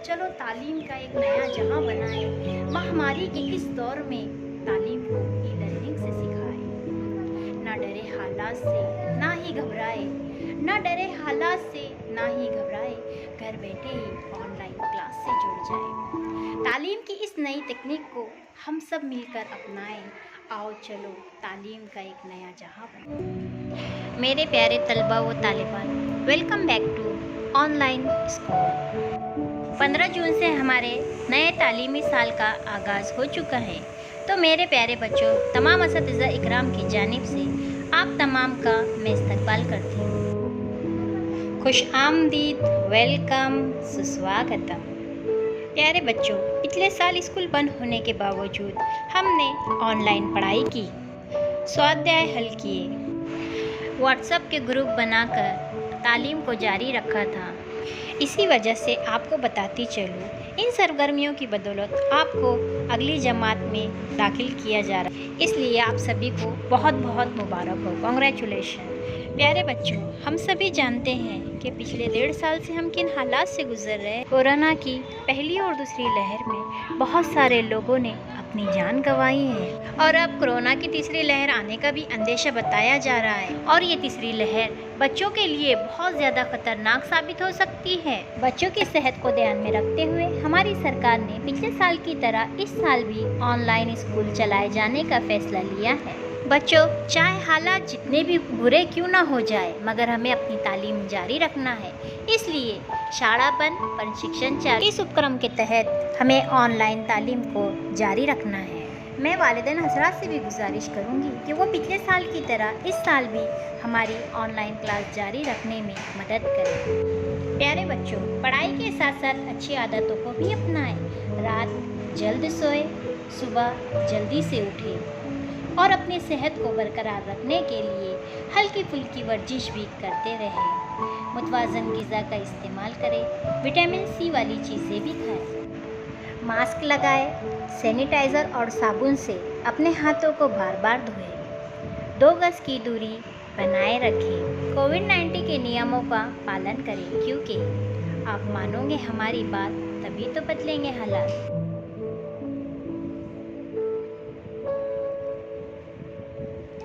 चलो तालीम का एक नया जहां बनाए। महामारी के इस दौर में तालीम को ई लर्निंग से सिखाए। ना डरे हालात से ना ही घबराए, ना डरे हालात से ना ही घबराए, घर बैठे ही ऑनलाइन क्लास से जुड़ जाए। तालीम की इस नई तकनीक को हम सब मिलकर अपनाएं। आओ चलो तालीम का एक नया जहां बनाए। मेरे प्यारे तलबा व तालिबान, welcome back to online school. 15 जून से हमारे नए तालीमी साल का आगाज़ हो चुका है। तो मेरे प्यारे बच्चों, तमाम असातिज़ा इकराम की जानिब से आप तमाम का मैं इस्तकबाल करती हूँ। खुश आमदीद, वेलकम, सुस्वागतम। प्यारे बच्चों, पिछले साल स्कूल बंद होने के बावजूद हमने ऑनलाइन पढ़ाई की, स्वाध्याय हल किए, व्हाट्सएप के ग्रुप बनाकर तालीम को जारी रखा था। इसी वजह से आपको बताती चलूँ, इन सरगर्मियों की बदौलत आपको अगली जमात में दाखिल किया जा रहा है। इसलिए आप सभी को बहुत बहुत मुबारक हो, कॉन्ग्रेचुलेशन। प्यारे बच्चों, हम सभी जानते हैं कि पिछले 1.5 साल से हम किन हालात से गुजर रहे हैं। कोरोना की पहली और दूसरी लहर में बहुत सारे लोगों ने अपनी जान गंवाई है और अब कोरोना की तीसरी लहर आने का भी अंदेशा बताया जा रहा है। और ये तीसरी लहर बच्चों के लिए बहुत ज़्यादा खतरनाक साबित हो सकती है। बच्चों की सेहत को ध्यान में रखते हुए हमारी सरकार ने पिछले साल की तरह इस साल भी ऑनलाइन स्कूल चलाए जाने का फैसला लिया है। बच्चों, चाहे हालात जितने भी बुरे क्यों ना हो जाए, मगर हमें अपनी तालीम जारी रखना है। इसलिए शाला बंद पर शिक्षण चालू, इस उपक्रम के तहत हमें ऑनलाइन तालीम को जारी रखना है। मैं वालिदैन हजरात से भी गुजारिश करूंगी कि वो पिछले साल की तरह इस साल भी हमारी ऑनलाइन क्लास जारी रखने में मदद करें। प्यारे बच्चों, पढ़ाई के साथ साथ अच्छी आदतों को भी अपनाएं। रात जल्द सोए, सुबह जल्दी से उठें और अपनी सेहत को बरकरार रखने के लिए हल्की फुल्की वर्जिश भी करते रहें। मुतवाज़न ग़िज़ा का इस्तेमाल करें, विटामिन सी वाली चीज़ें भी खाएं। मास्क लगाएं, सैनिटाइज़र और साबुन से अपने हाथों को बार बार धोएं। 2 गज की दूरी बनाए रखें। कोविड-19 के नियमों का पालन करें, क्योंकि आप मानोगे हमारी बात तभी तो बदलेंगे हालात।